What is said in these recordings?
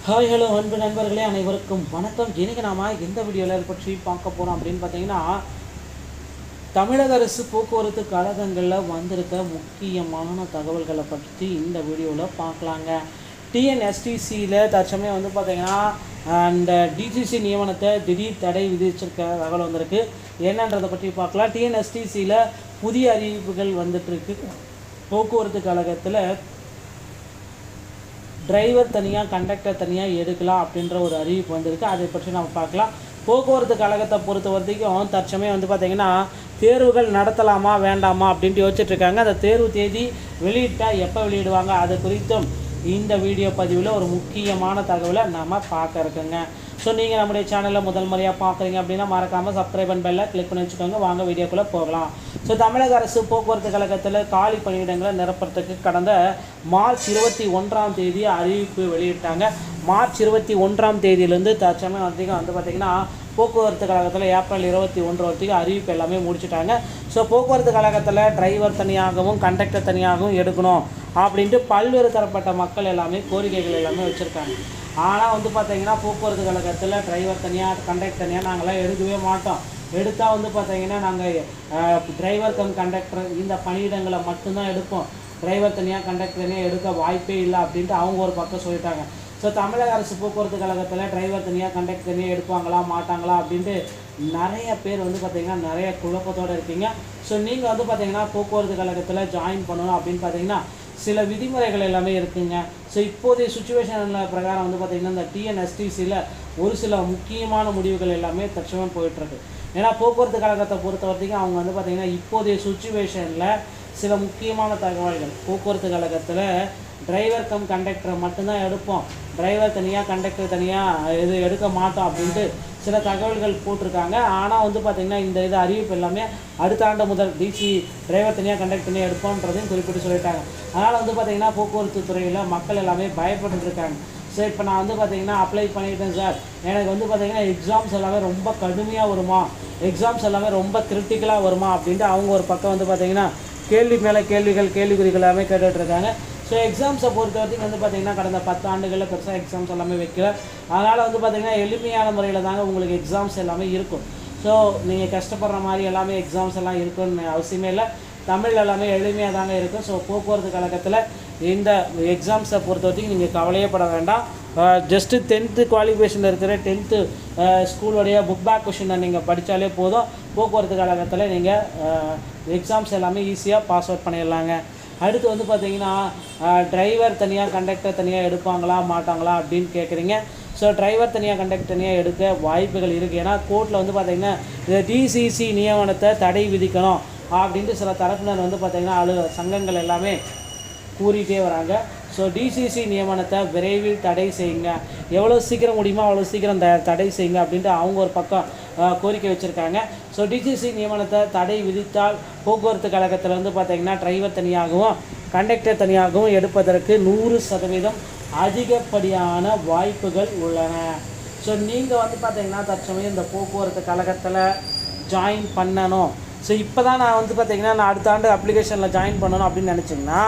Hi hello அன்பு நண்பர்களே அனைவருக்கும் வணக்கம். இன்றைக்கி நாம் எந்த வீடியோவில் பற்றி பார்க்க போகிறோம் அப்படின்னு பார்த்தீங்கன்னா, தமிழக அரசு போக்குவரத்து கழகங்களில் வந்திருக்க முக்கியமான தகவல்களை பற்றி இந்த வீடியோவில் பார்க்கலாங்க. டிஎன்எஸ்டிசியில் தற்சமயம் வந்து பார்த்திங்கன்னா அந்த டிசிசி நியமனத்தை திடீர் தடை விதிச்சிருக்க தகவல் வந்திருக்கு. என்னன்றதை பற்றி பார்க்கலாம். டிஎன்எஸ்டிசியில் புதிய அறிவிப்புகள் வந்துட்டுருக்கு. போக்குவரத்து கழகத்தில் டிரைவர் தனியாக கண்டக்டர் தனியாக எடுக்கலாம் அப்படின்ற ஒரு அறிவிப்பு வந்திருக்கு. அதை பற்றி நம்ம பார்க்கலாம். போக்குவரத்து கழகத்தை பொறுத்த வரைக்கும் தற்சமயம் வந்து பார்த்திங்கன்னா தேர்வுகள் நடத்தலாமா வேண்டாமா அப்படின்ட்டு யோசிச்சுட்ருக்காங்க. அந்த தேர்வு தேதி வெளியிட்டால் எப்போ வெளியிடுவாங்க அது குறித்தும் இந்த வீடியோ பதிவில் ஒரு முக்கியமான தகவலை நம்ம பார்க்க இருக்குங்க. ஸோ நீங்கள் நம்முடைய சேனலில் முதல் முறையாக பார்க்குறீங்க அப்படின்னா மறக்காமல் சப்ஸ்கிரைப் அண்ட் பெல்லை கிளிக் பண்ணி வச்சுக்கோங்க. வாங்க வீடியோக்குள்ளே போகலாம். ஸோ தமிழக அரசு போக்குவரத்து கழகத்தில் காலி பணியிடங்களை நிரப்புறதுக்கு கடந்த மார்ச் 21ஆம் தேதி அறிவிப்பு வெளியிட்டாங்க. மார்ச் 21ஆம் தேதியிலேருந்து தற்சமயம் வந்து பார்த்திங்கன்னா போக்குவரத்து கழகத்தில் ஏப்ரல் 21 வரைக்கும் அறிவிப்பு எல்லாமே முடிச்சுட்டாங்க. ஸோ போக்குவரத்து கழகத்தில் டிரைவர் தனியாகவும் கண்டக்டர் தனியாகவும் எடுக்கணும் அப்படின்ட்டு பல்வேறு தரப்பட்ட மக்கள் எல்லாமே கோரிக்கைகள் எல்லாமே வச்சுருக்காங்க. ஆனால் வந்து பார்த்திங்கன்னா போக்குவரத்து கழகத்தில் டிரைவர் தனியாக கண்டக்டர் தனியாக நாங்களாம் எடுக்கவே மாட்டோம். எடுத்தால் வந்து பார்த்திங்கன்னா நாங்கள் டிரைவர் கம் கண்டக்டர் இந்த பணியிடங்களை மட்டும்தான் எடுப்போம். டிரைவர் தனியாக கண்டக்டர் தனியாக எடுக்க வாய்ப்பே இல்லை அப்படின்ட்டு அவங்க ஒரு பக்கம் சொல்லிட்டாங்க. ஸோ தமிழக அரசு போக்குவரத்து கழகத்தில் டிரைவர் தனியாக கண்டக்டர் தனியாக எடுப்பாங்களா மாட்டாங்களா அப்படின்ட்டு நிறைய பேர் வந்து பார்த்திங்கன்னா நிறைய குழப்பத்தோடு இருக்கீங்க. ஸோ நீங்கள் வந்து பார்த்திங்கன்னா போக்குவரத்து கழகத்தில் ஜாயின் பண்ணணும் அப்படின்னு பார்த்தீங்கன்னா சில விதிமுறைகள் எல்லாமே இருக்குங்க. ஸோ இப்போதைய சுச்சுவேஷனில் பிரகாரம் வந்து பார்த்திங்கன்னா இந்த டிஎன்எஸ்டிசியில் ஒரு சில முக்கியமான முடிவுகள் எல்லாமே தற்சமயம் போயிட்டுருக்கு. ஏன்னா போக்குவரத்து கழகத்தை பொறுத்த வரைக்கும் அவங்க வந்து பார்த்திங்கன்னா இப்போதைய சுச்சுவேஷனில் சில முக்கியமான தகவல்கள் போக்குவரத்து கழகத்தில் டிரைவர் கம் கண்டக்டரை மட்டும்தான் எடுப்போம், டிரைவர் தனியாக கண்டக்டர் தனியாக இது எடுக்க மாட்டோம் அப்படின்ட்டு சில தகவல்கள் போட்டிருக்காங்க. ஆனால் வந்து பார்த்திங்கன்னா இந்த இது அறிவிப்பு எல்லாமே அடுத்த ஆண்டு முதல் டிசி டிரைவர் தனியாக கண்டக்டர் தனியாக எடுப்போன்றதையும் குறிப்பிட்டு சொல்லிட்டாங்க. அதனால் வந்து பார்த்திங்கன்னா போக்குவரத்து துறையில் மக்கள் எல்லாமே பயப்பட்டுருக்காங்க. ஸோ இப்போ நான் வந்து பார்த்திங்கன்னா அப்ளை பண்ணிட்டேன் சார், எனக்கு வந்து பார்த்திங்கன்னா எக்ஸாம்ஸ் எல்லாமே ரொம்ப கடுமையாக வருமா, எக்ஸாம்ஸ் எல்லாமே ரொம்ப கிரிட்டிக்கலாக வருமா அப்படின்ட்டு அவங்க ஒரு பக்கம் வந்து பார்த்திங்கன்னா கேள்வி மேலே கேள்விக்குறிகள் எல்லாமே கேட்டுட்ருக்காங்க. ஸோ எக்ஸாம்ஸை பொறுத்த வரைக்கும் வந்து பார்த்திங்கன்னா கடந்த 10 ஆண்டுகளில் பெருசாக எக்ஸாம்ஸ் எல்லாமே வைக்கல. அதனால் வந்து பார்த்திங்கன்னா எளிமையான முறையில் தாங்க உங்களுக்கு எக்ஸாம்ஸ் எல்லாமே இருக்கும். ஸோ நீங்கள் கஷ்டப்படுற மாதிரி எல்லாமே எக்ஸாம்ஸ் எல்லாம் இருக்குன்னு அவசியமே இல்லை. தமிழ் எல்லாமே எளிமையாக தாங்க இருக்கும். ஸோ போக்குவரத்து கழகத்தில் இந்த எக்ஸாம்ஸை பொறுத்த வரைக்கும் நீங்கள் கவலையப்பட வேண்டாம். ஜஸ்ட்டு 10th குவாலிஃபிகேஷன் இருக்கிற 10th ஸ்கூலுடைய புக் பேக் கொஷினை நீங்கள் படித்தாலே போதும். போக்குவரத்து கழகத்தில் நீங்கள் எக்ஸாம்ஸ் எல்லாமே ஈஸியாக பாஸ் அவுட் பண்ணிடலாங்க. அடுத்து வந்து பார்த்திங்கன்னா டிரைவர் தனியாக கண்டக்டர் தனியாக எடுப்பாங்களா மாட்டாங்களா அப்படின்னு கேட்குறீங்க. ஸோ டிரைவர் தனியாக கண்டக்டர் தனியாக எடுக்க வாய்ப்புகள் இருக்குது. ஏன்னா கோர்ட்டில் வந்து பார்த்திங்கன்னா இந்த டிசிசி நியமனத்தை தடை விதிக்கணும் அப்படின்ட்டு சில தரப்பினர் வந்து பார்த்திங்கன்னா சங்கங்கள் எல்லாமே கூறிகிட்டே வராங்க. ஸோ டிசிசி நியமனத்தை விரைவில் தடை செய்யுங்க, எவ்வளோ சீக்கிரம் முடியுமோ அவ்வளோ சீக்கிரம் தடை செய்யுங்க அப்படின்ட்டு அவங்க ஒரு பக்கம் கோரிக்கை வச்சுருக்காங்க. ஸோ டிசிசி நியமனத்தை தடை விதித்தால் போக்குவரத்து கழகத்தில் வந்து பார்த்திங்கன்னா டிரைவர் தனியாகவும் கண்டக்டர் தனியாகவும் எடுப்பதற்கு 100% அதிகப்படியான வாய்ப்புகள் உள்ளன. ஸோ நீங்கள் வந்து பார்த்திங்கன்னா தற்சமயம் இந்த போக்குவரத்து கழகத்தில் ஜாயின் பண்ணணும். ஸோ இப்போ தான் நான் வந்து பார்த்திங்கன்னா நான் அடுத்த ஆண்டு அப்ளிகேஷனில் ஜாயின் பண்ணணும் அப்படின்னு நினச்சிங்கன்னா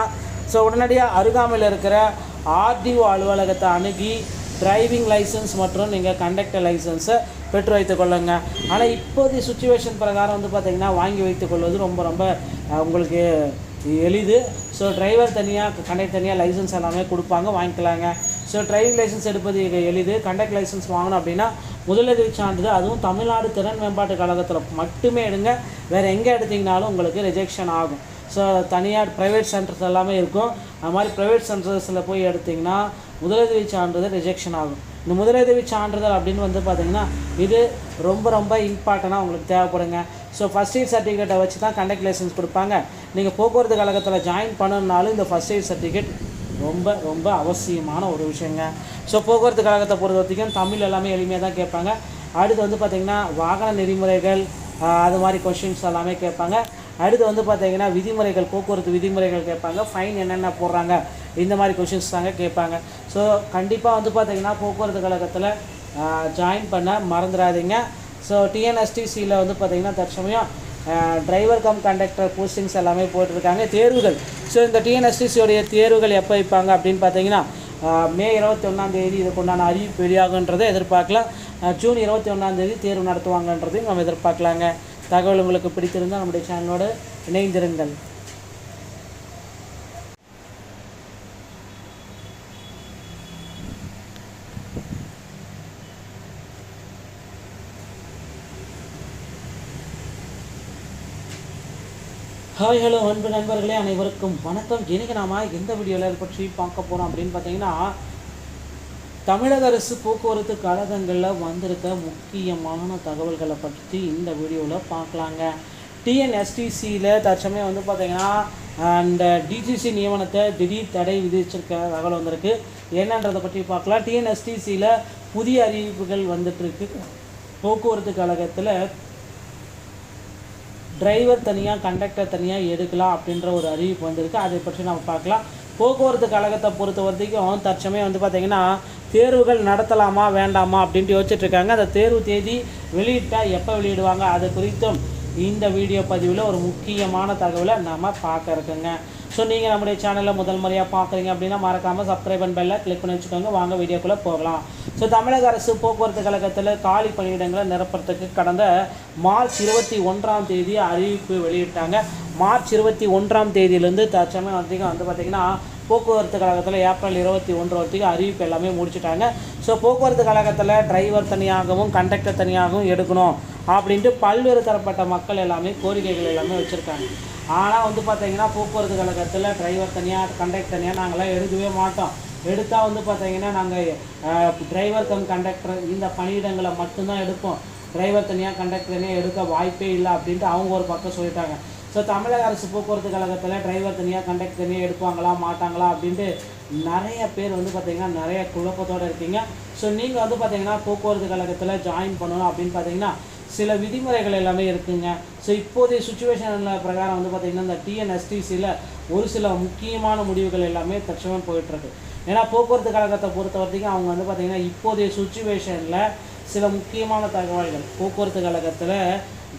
ஸோ உடனடியாக அருகாமையில் இருக்கிற ஆர்டிஓ அலுவலகத்தை அணுகி டிரைவிங் லைசன்ஸ் மற்றும் நீங்கள் கண்டக்டர் லைசன்ஸை பெற்று வைத்துக்கொள்ளுங்க. ஆனால் இப்போதைய சுச்சுவேஷன் பிரகாரம் வந்து பார்த்திங்கன்னா வாங்கி வைத்துக்கொள்வது ரொம்ப உங்களுக்கு எளிது. ஸோ டிரைவர் தனியாக கண்டக்டர் தனியாக லைசன்ஸ் எல்லாமே கொடுப்பாங்க, வாங்கிக்கலாங்க. ஸோ டிரைவிங் லைசன்ஸ் எடுப்பது எளிது. கண்டக்டர் லைசன்ஸ் வாங்கணும் அப்படின்னா முதலுதவி சான்றிதழ் அதுவும் தமிழ்நாடு திறன் மேம்பாட்டு கழகத்தில் மட்டுமே எடுங்க. வேறு எங்கே எடுத்திங்கனாலும் உங்களுக்கு ரிஜெக்ஷன் ஆகும். ஸோ தனியார் ப்ரைவேட் சென்டர்ஸ் எல்லாமே இருக்கும். அது மாதிரி ப்ரைவேட் சென்டர்ஸில் போய் எடுத்திங்கன்னா முதலுதவி சான்றிதழ் ரிஜெக்ஷன் ஆகும். இந்த முதலுதவி சான்றிதழ் அப்படின்னு வந்து பார்த்திங்கன்னா இது ரொம்ப இம்பார்ட்டண்ட்டாக உங்களுக்கு தேவைப்படுங்க. ஸோ ஃபஸ்ட் எய்ட் சர்டிஃபிகேட்டை வச்சு தான் கண்டக்டர் லைசன்ஸ் கொடுப்பாங்க. நீங்கள் போக்குவரத்து கழகத்தில் ஜாயின் பண்ணணுன்னாலும் இந்த ஃபஸ்ட் எய்ட் சர்டிஃபிகேட் ரொம்ப அவசியமான ஒரு விஷயங்க. ஸோ போக்குவரத்து கழகத்தை பொறுத்த வரைக்கும் தமிழ் எல்லாமே எளிமையாக தான் கேட்பாங்க. அடுத்து வந்து பார்த்திங்கன்னா வாகன நெறிமுறைகள் அது மாதிரி கொஷின்ஸ் எல்லாமே கேட்பாங்க. அடுத்து வந்து பார்த்திங்கன்னா விதிமுறைகள் போக்குவரத்து விதிமுறைகள் கேட்பாங்க. ஃபைன் என்னென்ன போடுறாங்க இந்த மாதிரி கொஷின்ஸ் தாங்க கேட்பாங்க. ஸோ கண்டிப்பாக வந்து பார்த்திங்கன்னா போக்குவரத்து கழகத்தில் ஜாயின் பண்ண மறந்துடாதீங்க. ஸோ டிஎன்எஸ்டிசியில் வந்து பார்த்திங்கன்னா தற்சமயம் டிரைவர் கம் கண்டக்டர் போஸ்டிங்ஸ் எல்லாமே போட்டிருக்காங்க. தேர்வுகள் ஸோ இந்த டிஎன்எஸ்டிசியோடைய தேர்வுகள் எப்போ வைப்பாங்க அப்படின்னு பார்த்தீங்கன்னா மே 21 இதுக்குண்டான அறிவிப்பு வெளியாகுன்றதை எதிர்பார்க்கலாம். ஜூன் 21 தேர்வு நடத்துவாங்கன்றதையும் நம்ம எதிர்பார்க்கலாங்க. தகவல் உங்களுக்கு பிடித்திருந்தால் நம்முடைய சேனலோடு இணைந்திருங்கள். ஹாய் ஹலோ அன்பு நண்பர்களே, அனைவருக்கும் வணக்கம். இன்றைக்கி நாம் எந்த வீடியோவில் பற்றி பார்க்க போகிறோம் அப்படின்னு பார்த்தீங்கன்னா, தமிழக அரசு போக்குவரத்து கழகங்களில் வந்திருக்க முக்கியமான தகவல்களை பற்றி இந்த வீடியோவில் பார்க்கலாங்க. டிஎன்எஸ்டிசியில் தற்சமயம் வந்து பார்த்திங்கன்னா அந்த டிசிசி நியமனத்தை திடீர் தடை விதிச்சிருக்க தகவல் வந்திருக்கு. என்னன்றதை பற்றி பார்க்கலாம். டிஎன்எஸ்டிசியில் புதிய அறிவிப்புகள் வந்துட்டுருக்கு. போக்குவரத்து கழகத்தில் டிரைவர் தனியாக கண்டக்டர் தனியாக எடுக்கலாம் அப்படின்ற ஒரு அறிவிப்பு வந்திருக்கு. அதை பற்றி நம்ம பார்க்கலாம். போக்குவரத்து கழகத்தை பொறுத்த வரைக்கும் தற்சமயம் வந்து பார்த்திங்கன்னா தேர்வுகள் நடத்தலாமா வேண்டாமா அப்படின்ட்டு யோசிச்சுட்ருக்காங்க. அந்த தேர்வு தேதி வெளியிட்டால் எப்போ வெளியிடுவாங்க அது குறித்தும் இந்த வீடியோ பதிவில் ஒரு முக்கியமான தகவலை நம்ம பார்க்க இருக்குங்க. ஸோ நீங்கள் நம்முடைய சேனலில் முதல் முறையாக பார்க்குறீங்க அப்படின்னா மறக்காமல் சப்ஸ்கிரைப் அண்ட் பெல்லை கிளிக் பண்ணி வச்சுக்கோங்க. வாங்க வீடியோக்குள்ளே போகலாம். ஸோ தமிழக அரசு போக்குவரத்து கழகத்தில் காலி பணியிடங்களை நிரப்புறதுக்கு கடந்த மார்ச் 21 அறிவிப்பு வெளியிட்டாங்க. மார்ச் 21 தற்சமயம் வந்து பார்த்திங்கன்னா போக்குவரத்து கழகத்தில் ஏப்ரல் 21 வரைக்கும் அறிவிப்பு எல்லாமே முடிச்சுட்டாங்க. ஸோ போக்குவரத்து கழகத்தில் டிரைவர் தனியாகவும் கண்டக்டர் தனியாகவும் எடுக்கணும் அப்படின்ட்டு பல்வேறு தரப்பட்ட மக்கள் எல்லாமே கோரிக்கைகள் எல்லாமே வச்சுருக்காங்க. ஆனால் வந்து பார்த்திங்கன்னா போக்குவரத்து கழகத்தில் டிரைவர் தனியாக கண்டக்டர் தனியாக நாங்களாம் எடுக்கவே மாட்டோம். எடுத்தால் வந்து பார்த்திங்கன்னா நாங்கள் டிரைவர் கம் கண்டக்டர் இந்த பணியிடங்களை மட்டும்தான் எடுப்போம். டிரைவர் தனியாக கண்டக்டர் தனியாக எடுக்க வாய்ப்பே இல்லை அப்படின்ட்டு அவங்க ஒரு பக்கம் சொல்லிட்டாங்க. ஸோ தமிழக அரசு போக்குவரத்து கழகத்தில் டிரைவர் தனியாக கண்டக்டர் தனியாக எடுப்பாங்களா மாட்டாங்களா அப்படின்ட்டு நிறைய பேர் வந்து பார்த்திங்கன்னா நிறைய குழப்பத்தோடு இருக்கீங்க. ஸோ நீங்கள் வந்து பார்த்திங்கன்னா போக்குவரத்து கழகத்தில் ஜாயின் பண்ணணும் அப்படின்னு பார்த்தீங்கன்னா சில விதிமுறைகள் எல்லாமே இருக்குங்க. ஸோ இப்போதைய சுச்சுவேஷனில் பிரகாரம் வந்து பார்த்திங்கன்னா இந்த டிஎன்எஸ்டிசியில் ஒரு சில முக்கியமான முடிவுகள் எல்லாமே தற்சமயம் போயிட்டுருக்கு. ஏன்னா போக்குவரத்து கழகத்தை பொறுத்த வரைக்கும் அவங்க வந்து பார்த்திங்கன்னா இப்போதைய சுச்சுவேஷனில் சில முக்கியமான தகவல்கள் போக்குவரத்து கழகத்தில்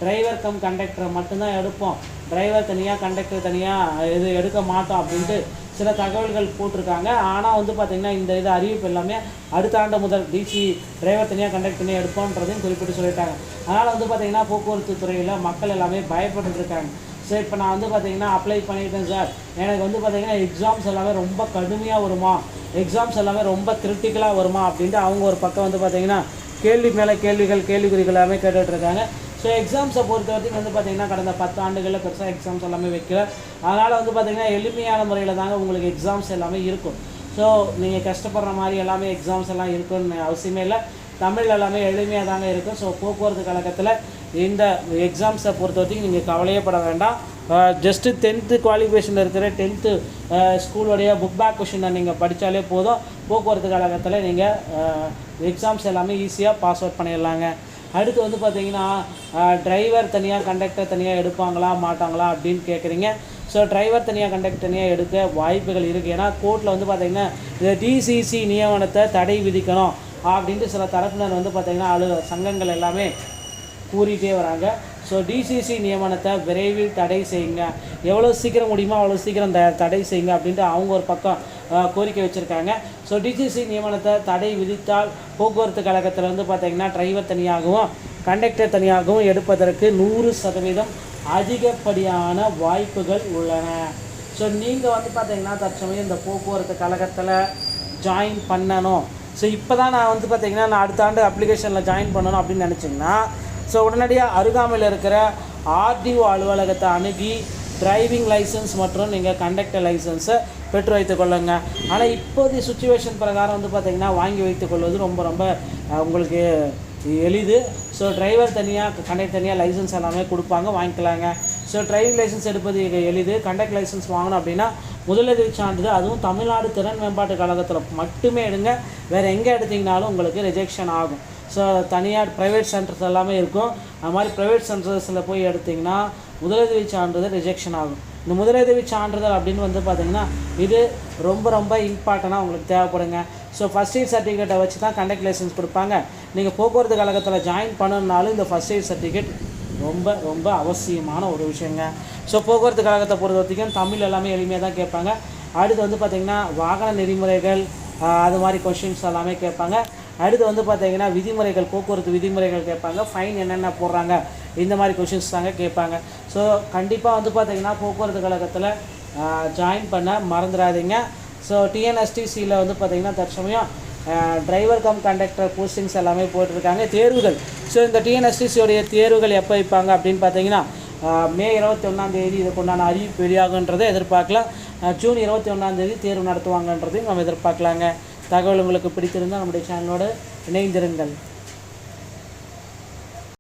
டிரைவர் கம் கண்டக்டரை மட்டும்தான் எடுப்போம், டிரைவர் தனியாக கண்டக்டர் தனியாக இது எடுக்க மாட்டோம் அப்படின்ட்டு சில தகவல்கள் போட்டிருக்காங்க. ஆனால் வந்து பார்த்திங்கன்னா இந்த இது அறிவிப்பு எல்லாமே அடுத்த ஆண்டு முதல் டிசி டிரைவர் தனியாக கண்டக்டர் தனியாக எடுப்போன்றதையும் குறிப்பிட்டு சொல்லிட்டாங்க. அதனால் வந்து பார்த்திங்கன்னா போக்குவரத்து துறையில் மக்கள் எல்லாமே பயப்பட்டுருக்காங்க. ஸோ இப்போ நான் வந்து பார்த்திங்கன்னா அப்ளை பண்ணிட்டேன் சார், எனக்கு வந்து பார்த்திங்கன்னா எக்ஸாம்ஸ் எல்லாமே ரொம்ப கடுமையாக வருமா, எக்ஸாம்ஸ் எல்லாமே ரொம்ப கிரிட்டிக்கலாக வருமா அப்படின்ட்டு அவங்க ஒரு பக்கம் வந்து பார்த்திங்கன்னா கேள்வி மேலே கேள்விக்குறிகள் எல்லாமே கேட்டுட்ருக்காங்க. ஸோ எக்ஸாம்ஸை பொறுத்த வரைக்கும் வந்து பார்த்திங்கன்னா கடந்த 10 ஆண்டுகளில் பெருசாக எக்ஸாம்ஸ் எல்லாமே வைக்கல. அதனால் வந்து பார்த்திங்கன்னா எளிமையான முறையில் தாங்க உங்களுக்கு எக்ஸாம்ஸ் எல்லாமே இருக்கும். ஸோ நீங்கள் கஷ்டப்படுற மாதிரி எல்லாமே எக்ஸாம்ஸ் எல்லாம் இருக்குன்னு அவசியமே இல்லை. தமிழ் எல்லாமே எளிமையாக தாங்க இருக்கும். ஸோ போக்குவரத்து கழகத்தில் இந்த எக்ஸாம்ஸை பொறுத்த வரைக்கும் நீங்கள் கவலையே பட வேண்டாம். ஜஸ்ட்டு 10th குவாலிஃபிகேஷனில் இருக்கிற 10th ஸ்கூலுடைய புக் பேக் கொஷினை நீங்கள் படித்தாலே போதும். போக்குவரத்து கழகத்தில் நீங்கள் எக்ஸாம்ஸ் எல்லாமே ஈஸியாக பாஸ் அவுட் பண்ணிடலாங்க. அடுத்து வந்து பார்த்திங்கன்னா டிரைவர் தனியாக கண்டக்டர் தனியாக எடுப்பாங்களா மாட்டாங்களா அப்படின்னு கேட்குறீங்க. ஸோ டிரைவர் தனியாக கண்டக்டர் தனியாக எடுக்க வாய்ப்புகள் இருக்குது. ஏன்னா கோர்ட்டில் வந்து பார்த்திங்கன்னா இந்த டிசிசி நியமனத்தை தடை விதிக்கணும் அப்படின்ட்டு சில தரப்பினர் வந்து பார்த்திங்கன்னா சங்கங்கள் எல்லாமே கூறிகிட்டே வராங்க. ஸோ டிசிசி நியமனத்தை விரைவில் தடை செய்யுங்க, எவ்வளோ சீக்கிரம் முடியுமோ அவ்வளோ சீக்கிரம் தடை செய்யுங்க அப்படின்ட்டு அவங்க ஒரு பக்கம் கோரிக்கை வச்சுருக்காங்க. ஸோ டிசிசி நியமனத்தை தடை விதித்தால் போக்குவரத்து கழகத்தில் வந்து பார்த்திங்கன்னா டிரைவர் தனியாகவும் கண்டக்டர் தனியாகவும் எடுப்பதற்கு 100% அதிகப்படியான வாய்ப்புகள் உள்ளன. ஸோ நீங்கள் வந்து பார்த்திங்கன்னா தற்சமயம் இந்த போக்குவரத்து கழகத்தில் ஜாயின் பண்ணணும். ஸோ இப்போ தான் நான் வந்து பார்த்திங்கன்னா நான் அடுத்த ஆண்டு அப்ளிகேஷனில் ஜாயின் பண்ணணும் அப்படின்னு நினச்சிங்கன்னா ஸோ உடனடியாக அருகாமையில் இருக்கிற ஆர்டிஓ அலுவலகத்தை அணுகி டிரைவிங் லைசன்ஸ் மற்றும் நீங்கள் கண்டக்டர் லைசன்ஸை பெற்று வைத்துக்கொள்ளுங்க. ஆனால் இப்போதைய சுச்சுவேஷன் பிரகாரம் வந்து பார்த்திங்கன்னா வாங்கி வைத்துக்கொள்வது ரொம்ப உங்களுக்கு எளிது. ஸோ டிரைவர் தனியாக கண்டக்டர் தனியாக லைசன்ஸ் எல்லாமே கொடுப்பாங்க, வாங்கிக்கலாங்க. ஸோ டிரைவிங் லைசன்ஸ் எடுப்பது எளிது. கண்டக்டர் லைசன்ஸ் வாங்கணும் அப்படின்னா முதலுதவி சான்றிதழ் அதுவும் தமிழ்நாடு திறன் மேம்பாட்டு கழகத்தில் மட்டுமே எடுங்க. வேறு எங்கே எடுத்திங்கனாலும் உங்களுக்கு ரிஜெக்ஷன் ஆகும். ஸோ தனியார் ப்ரைவேட் சென்டர்ஸ் எல்லாமே இருக்கும். அது மாதிரி ப்ரைவேட் சென்டர்ஸில் போய் எடுத்திங்கன்னா முதலுதவி சான்றிதழ் ரிஜெக்ஷன் ஆகும். இந்த முதலுதவி சான்றிதழ் அப்படின்னு வந்து பார்த்திங்கன்னா இது ரொம்ப இம்பார்ட்டண்ட்டாக உங்களுக்கு தேவைப்படுங்க. ஸோ ஃபஸ்ட் எய்ட் சர்டிஃபிகேட்டை வச்சு தான் கண்டக்ட் லைசன்ஸ் கொடுப்பாங்க. நீங்கள் போக்குவரத்து கழகத்தில் ஜாயின் பண்ணணுன்னாலும் இந்த ஃபஸ்ட் எய்ட் சர்டிஃபிகேட் ரொம்ப அவசியமான ஒரு விஷயங்க. ஸோ போக்குவரத்து கழகத்தை பொறுத்த வரைக்கும் தமிழ் எல்லாமே எளிமையாக தான் கேட்பாங்க. அடுத்து வந்து பார்த்திங்கன்னா வாகன நெறிமுறைகள் அது மாதிரி கொஷின்ஸ் எல்லாமே கேட்பாங்க. அடுத்து வந்து பார்த்திங்கன்னா விதிமுறைகள், போக்குவரத்து விதிமுறைகள் கேட்பாங்க. ஃபைன் என்னென்ன போடுறாங்க, இந்த மாதிரி கொஷின்ஸ் தாங்க கேட்பாங்க. ஸோ கண்டிப்பாக வந்து பார்த்திங்கன்னா போக்குவரத்து கழகத்தில் ஜாயின் பண்ண மறந்துடாதீங்க. ஸோ டிஎன்எஸ்டிசியில் வந்து பார்த்திங்கன்னா தற்சமயம் டிரைவர் கம் கண்டக்டர் போஸ்டிங்ஸ் எல்லாமே போட்டிருக்காங்க. தேர்வுகள், ஸோ இந்த டிஎன்எஸ்டிசியோடைய தேர்வுகள் எப்போ வைப்பாங்க அப்படின்னு பார்த்தீங்கன்னா மே 21 இதுக்குண்டான அறிவிப்பு வெளியாகுன்றதை எதிர்பார்க்கலாம். ஜூன் 21 தேர்வு நடத்துவாங்கன்றதையும் நம்ம எதிர்பார்க்கலாங்க. தகவல் உங்களுக்கு பிடித்திருந்தால் நம்முடைய சேனலோடு இணைந்திருங்கள்.